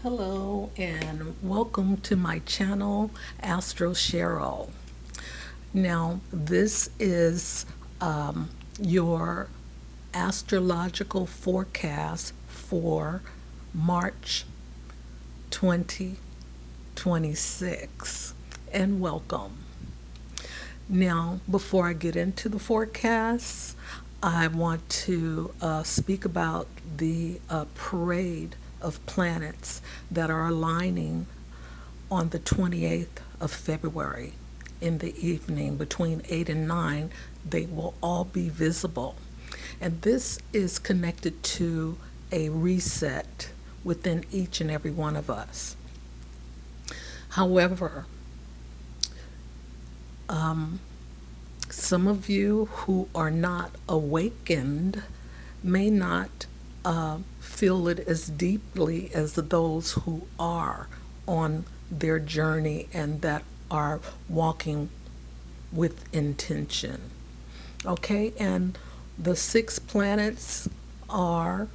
Hello and welcome to my channel, Astro Cheryl. Now, this is your astrological forecast for March 2026. And welcome. Now, before I get into the forecast, I want to speak about the parade of planets that are aligning on the 28th of February in the evening between 8 and 9. They will all be visible. And this is connected to a reset within each and every one of us. However, some of you who are not awakened may not feel it as deeply as those who are on their journey and that are walking with intention. Okay, and the 6 planets are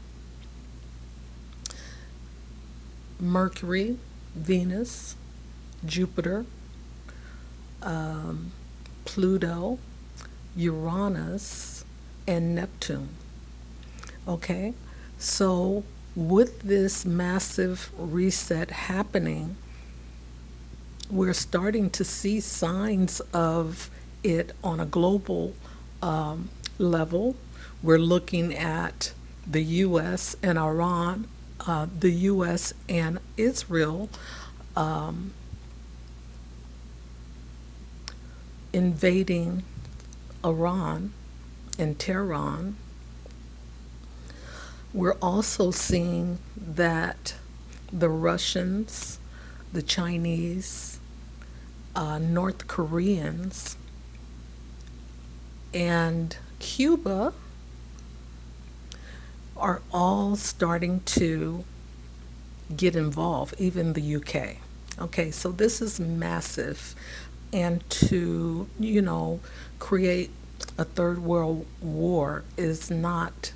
Mercury, Venus, Jupiter, Pluto, Uranus, and Neptune. Okay, so with this massive reset happening, we're starting to see signs of it on a global level. We're looking at the U.S. and Iran, the U.S. and Israel invading Iran and Tehran. We're also seeing that the Russians, the Chinese, North Koreans, and Cuba are all starting to get involved, even the UK. Okay, so this is massive. And to, create a third world war is not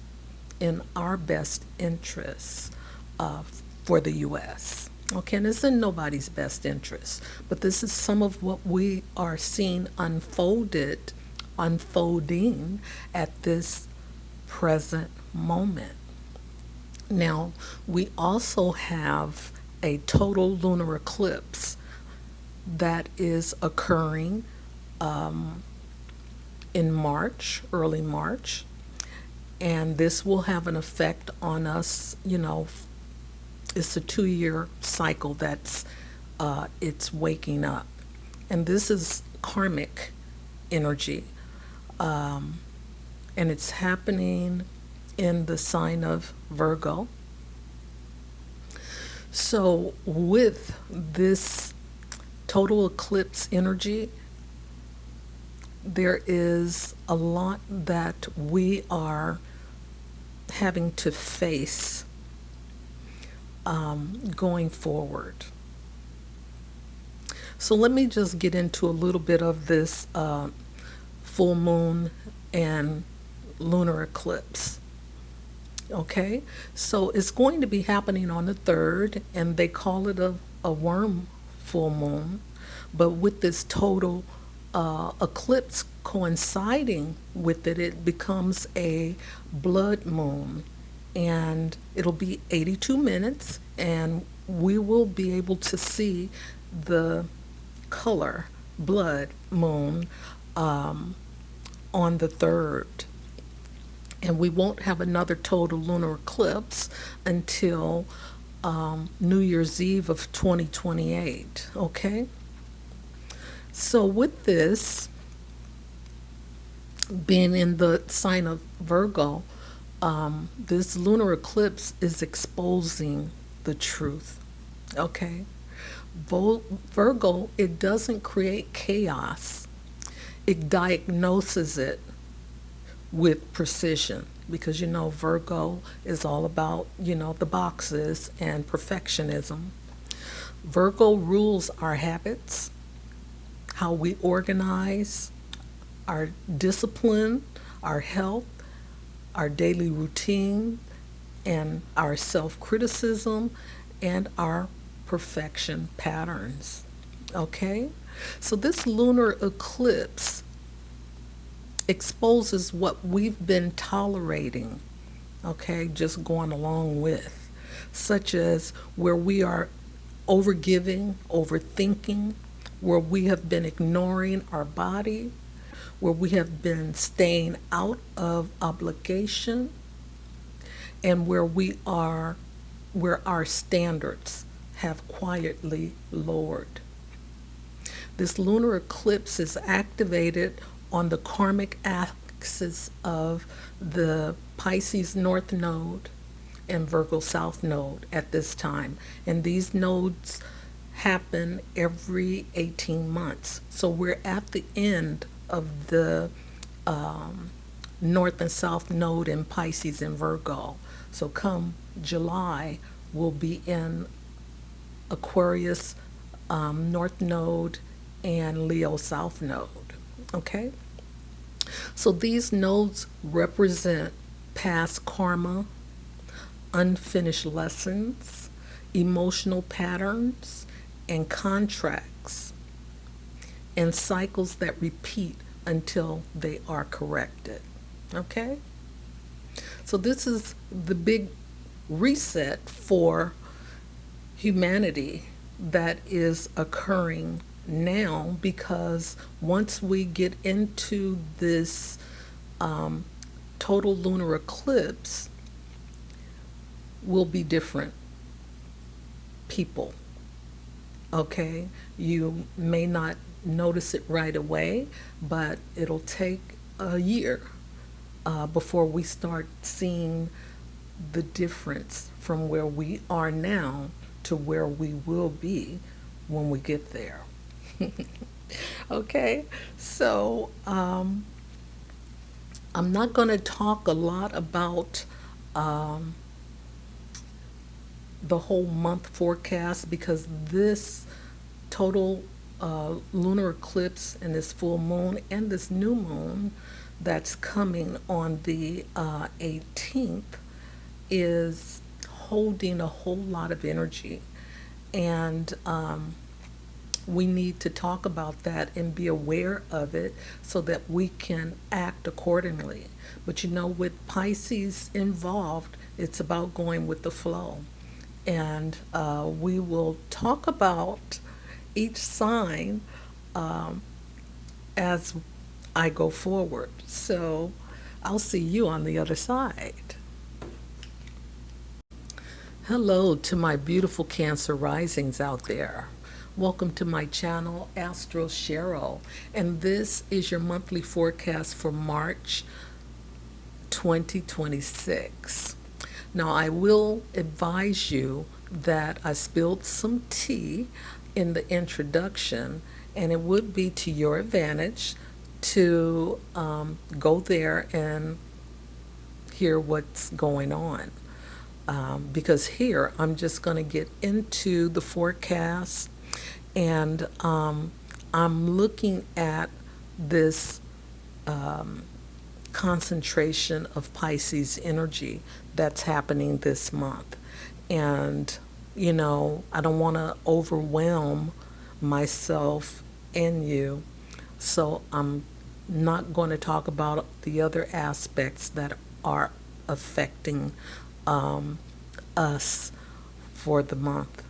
in our best interests for the U.S. Okay, and it's in nobody's best interest. But this is some of what we are seeing unfolding at this present moment. Now, we also have a total lunar eclipse that is occurring in March, early March, and this will have an effect on us. It's a 2-year cycle that's it's waking up, and this is karmic energy, and it's happening in the sign of Virgo. So with this total eclipse energy, there is a lot that we are having to face going forward. So let me just get into a little bit of this full moon and lunar eclipse. Okay, so it's going to be happening on the 3rd, and they call it a worm full moon. But with this total eclipse coinciding with it, it becomes a blood moon, and it'll be 82 minutes, and we will be able to see the color blood moon on the 3rd. And we won't have another total lunar eclipse until New Year's Eve of 2028. Okay? So with this being in the sign of Virgo, this lunar eclipse is exposing the truth. Okay? Virgo, it doesn't create chaos. It diagnoses it with precision, because Virgo is all about the boxes and perfectionism. Virgo rules our habits, how we organize, our discipline, our health, our daily routine, and our self-criticism, and our perfection patterns. Okay? So this lunar eclipse exposes what we've been tolerating, okay, just going along with, such as where we are overgiving, overthinking, where we have been ignoring our body, where we have been staying out of obligation, and where our standards have quietly lowered. This lunar eclipse is activated on the karmic axis of the Pisces North Node and Virgo South Node at this time. And these nodes happen every 18 months. So we're at the end of the North and South Node in Pisces and Virgo. So come July, we'll be in Aquarius North Node and Leo South Node. Okay? So these nodes represent past karma, unfinished lessons, emotional patterns, and contracts, and cycles that repeat until they are corrected. Okay? So this is the big reset for humanity that is occurring now, because once we get into this total lunar eclipse, we'll be different people. Okay? You may not notice it right away, but it'll take a year before we start seeing the difference from where we are now to where we will be when we get there. Okay, so I'm not going to talk a lot about the whole month forecast, because this total lunar eclipse and this full moon and this new moon that's coming on the 18th is holding a whole lot of energy. And we need to talk about that and be aware of it so that we can act accordingly. But you know, with Pisces involved, it's about going with the flow. And we will talk about each sign as I go forward. So I'll see you on the other side. Hello to my beautiful Cancer risings out there. Welcome to my channel, Astro Cheryl, and this is your monthly forecast for March 2026. Now, I will advise you that I spilled some tea in the introduction, and it would be to your advantage to go there and hear what's going on. Because here I'm just going to get into the forecast, and I'm looking at this concentration of Pisces energy that's happening this month. And, you know, I don't want to overwhelm myself and you, so I'm not going to talk about the other aspects that are affecting us for the month.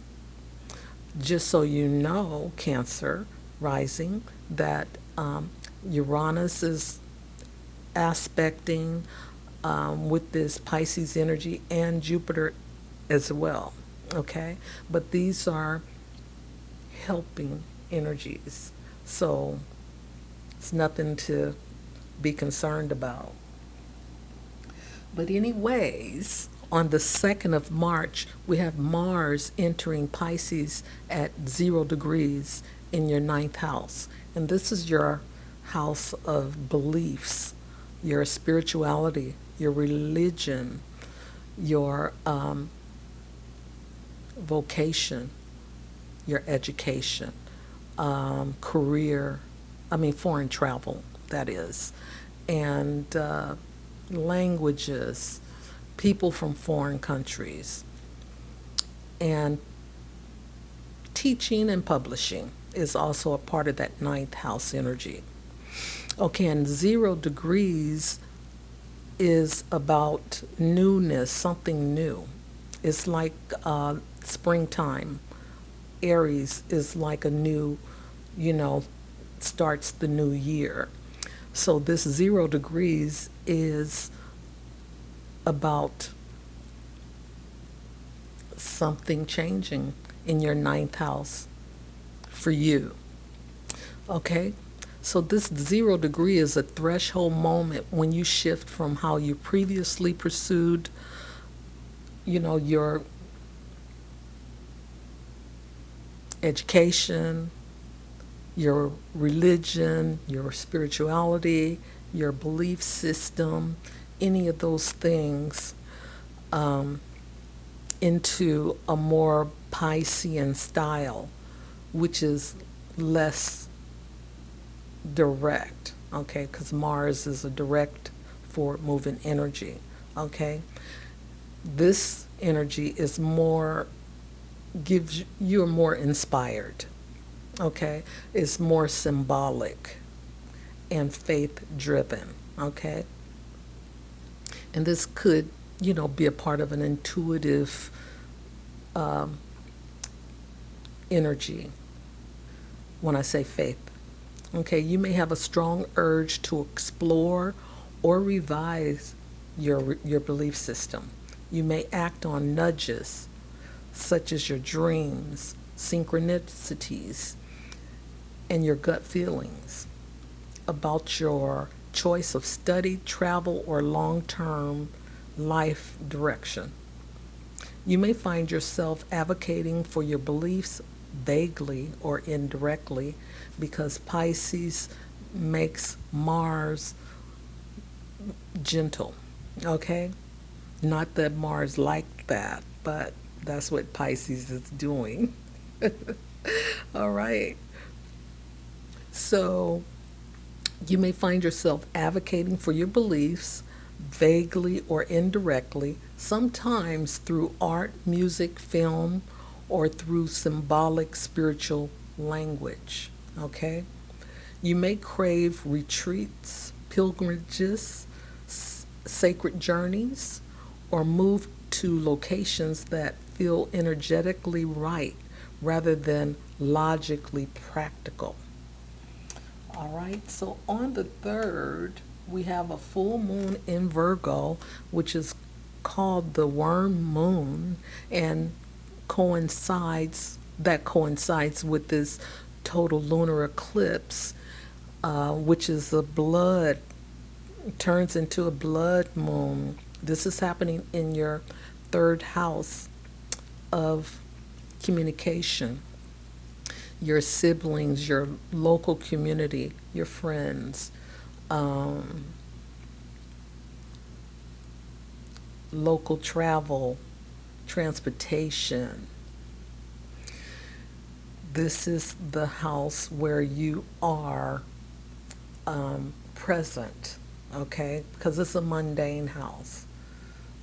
Just so you know, Cancer rising, that Uranus is aspecting with this Pisces energy, and Jupiter as well. Okay? But these are helping energies. So it's nothing to be concerned about. But anyways, on the 2nd of March, we have Mars entering Pisces at 0 degrees in your 9th house. And this is your house of beliefs, your spirituality, your religion, your vocation, your education, career, foreign travel, that is, and languages, people from foreign countries. And teaching and publishing is also a part of that ninth house energy. Okay, and 0 degrees is about newness, something new. It's like springtime. Aries is like a new, you know, starts the new year. So this 0 degrees is about something changing in your ninth house for you. Okay? So this 0 degree is a threshold moment when you shift from how you previously pursued, your education, your religion, your spirituality, your belief system, any of those things, into a more Piscean style, which is less direct, okay? Because Mars is a direct forward moving energy, okay? This energy is more, gives you're more inspired, okay? It's more symbolic and faith driven, okay? And this could, be a part of an intuitive energy when I say faith. Okay, you may have a strong urge to explore or revise your belief system. You may act on nudges such as your dreams, synchronicities, and your gut feelings about your choice of study, travel, or long-term life direction. You may find yourself advocating for your beliefs vaguely or indirectly because Pisces makes Mars gentle, okay? Not that Mars liked that, but that's what Pisces is doing. All right. So you may find yourself advocating for your beliefs vaguely or indirectly, sometimes through art, music, film, or through symbolic spiritual language. Okay? You may crave retreats, pilgrimages, sacred journeys, or move to locations that feel energetically right rather than logically practical. All right, so on the 3rd, we have a full moon in Virgo, which is called the worm moon, and coincides with this total lunar eclipse, which is turns into a blood moon. This is happening in your 3rd house of communication, your siblings, your local community, your friends, local travel, transportation. This is the house where you are present, okay? Because it's a mundane house.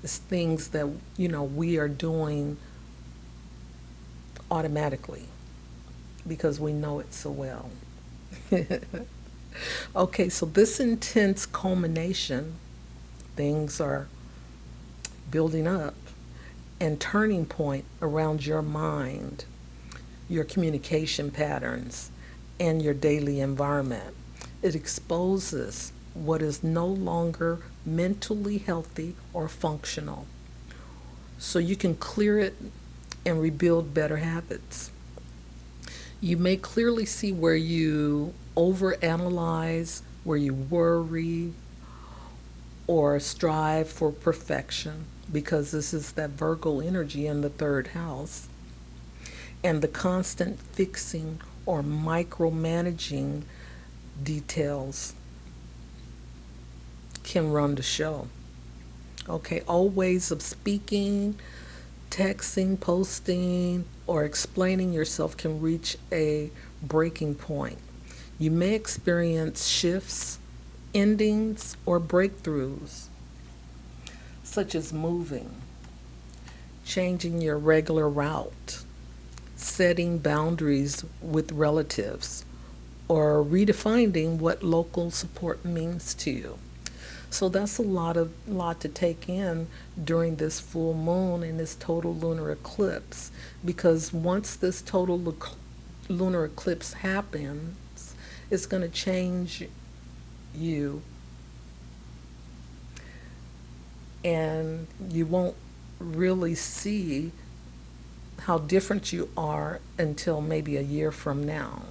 It's things that, we are doing automatically because we know it so well. Okay, so this intense culmination, things are building up, and turning point around your mind, your communication patterns, and your daily environment. It exposes what is no longer mentally healthy or functional, so you can clear it and rebuild better habits. You may clearly see where you overanalyze, where you worry, or strive for perfection, because this is that Virgo energy in the 3rd house. And the constant fixing or micromanaging details can run the show. Okay, old ways of speaking, texting, posting, or explaining yourself can reach a breaking point. You may experience shifts, endings, or breakthroughs, such as moving, changing your regular route, setting boundaries with relatives, or redefining what local support means to you. So that's a lot to take in during this full moon and this total lunar eclipse, because once this total lunar eclipse happens, it's going to change you, and you won't really see how different you are until maybe a year from now,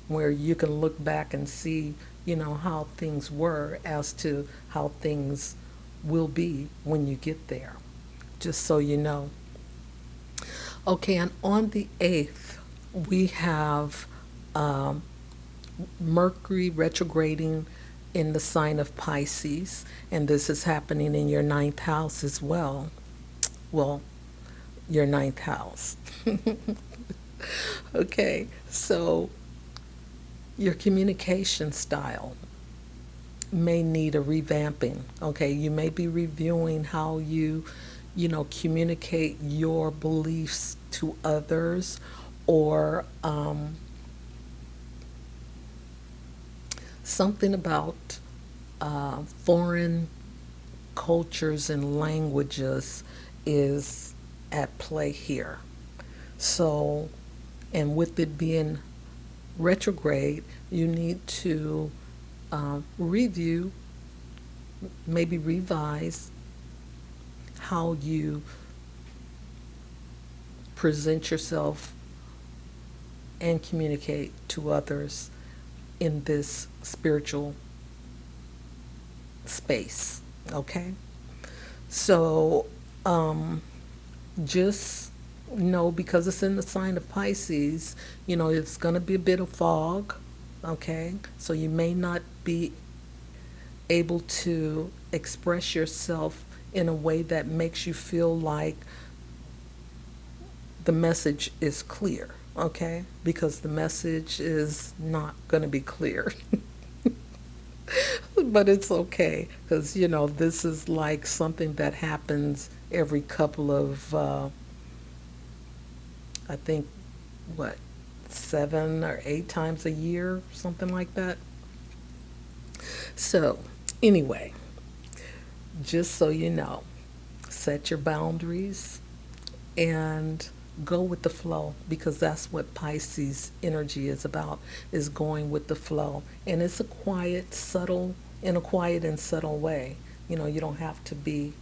where you can look back and see, how things were as to how things will be when you get there, just so you know. Okay, and on the 8th, we have um, Mercury retrograding in the sign of Pisces, and this is happening in your ninth house as well. Well, your ninth house. Okay, so your communication style may need a revamping. Okay, you may be reviewing how you communicate your beliefs to others, or something about foreign cultures and languages is at play here. So, and with it being retrograde, you need to review, maybe revise how you present yourself and communicate to others in this spiritual space. Okay? So, just know, because it's in the sign of Pisces, it's going to be a bit of fog. Okay? So you may not be able to express yourself in a way that makes you feel like the message is clear. Okay? Because the message is not going to be clear. But it's okay, because this is like something that happens every couple of I think, what, 7 or 8 times a year, something like that. So anyway, just so you know, set your boundaries and go with the flow, because that's what Pisces energy is about, is going with the flow. And it's in a quiet and subtle way. You don't have to be,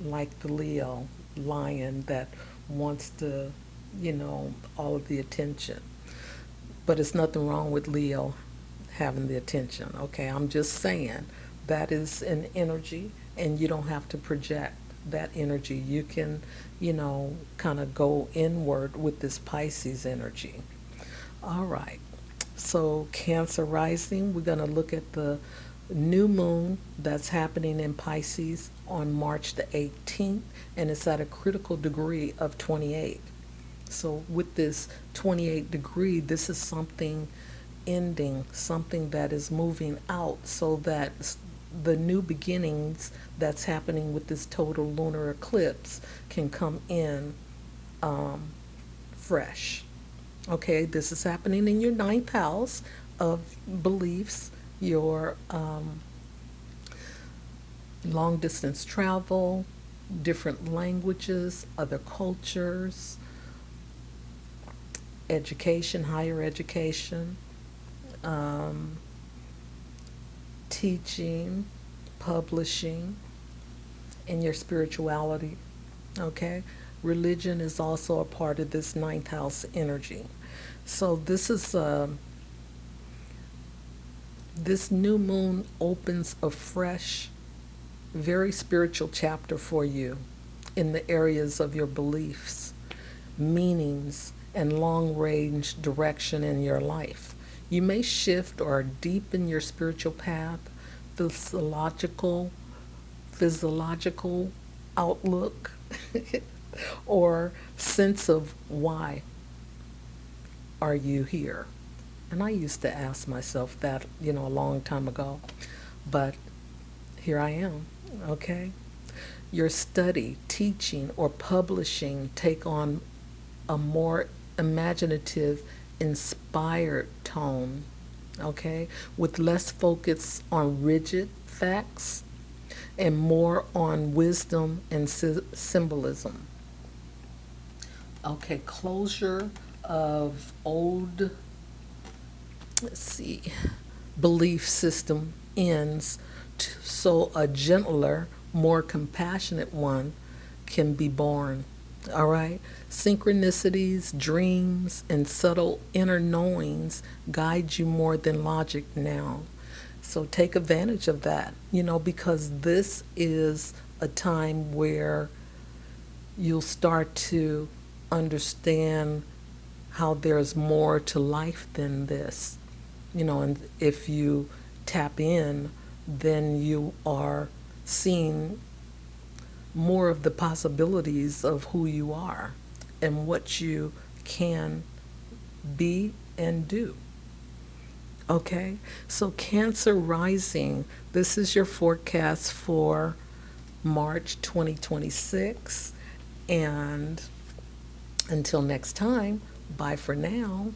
like the Leo lion that wants to, all of the attention. But it's nothing wrong with Leo having the attention. Okay, I'm just saying that is an energy, and you don't have to project that energy. You can, kind of go inward with this Pisces energy. All right. So, Cancer rising, we're going to look at the new moon that's happening in Pisces on March the 18th, and it's at a critical degree of 28. So, with this 28 degree, this is something ending, something that is moving out, so that the new beginnings that's happening with this total lunar eclipse can come in fresh. Okay, this is happening in your ninth house of beliefs, your long distance travel, different languages, other cultures, education, higher education, teaching, publishing, and your spirituality. Okay, religion is also a part of this ninth house energy. So this new moon opens a fresh, very spiritual chapter for you in the areas of your beliefs, meanings, and long range direction in your life. You may shift or deepen your spiritual path, physiological outlook, or sense of why are you here. And I used to ask myself that, a long time ago, but here I am. Okay. Your study, teaching, or publishing take on a more imaginative, inspired tone, okay, with less focus on rigid facts and more on wisdom and symbolism. Okay, closure of old, let's see, belief system ends so a gentler, more compassionate one can be born. All right? Synchronicities, dreams, and subtle inner knowings guide you more than logic now. So take advantage of that, because this is a time where you'll start to understand how there's more to life than this. And if you tap in, then you are seeing more of the possibilities of who you are and what you can be and do. Okay, so Cancer rising, this is your forecast for March 2026. And until next time, bye for now.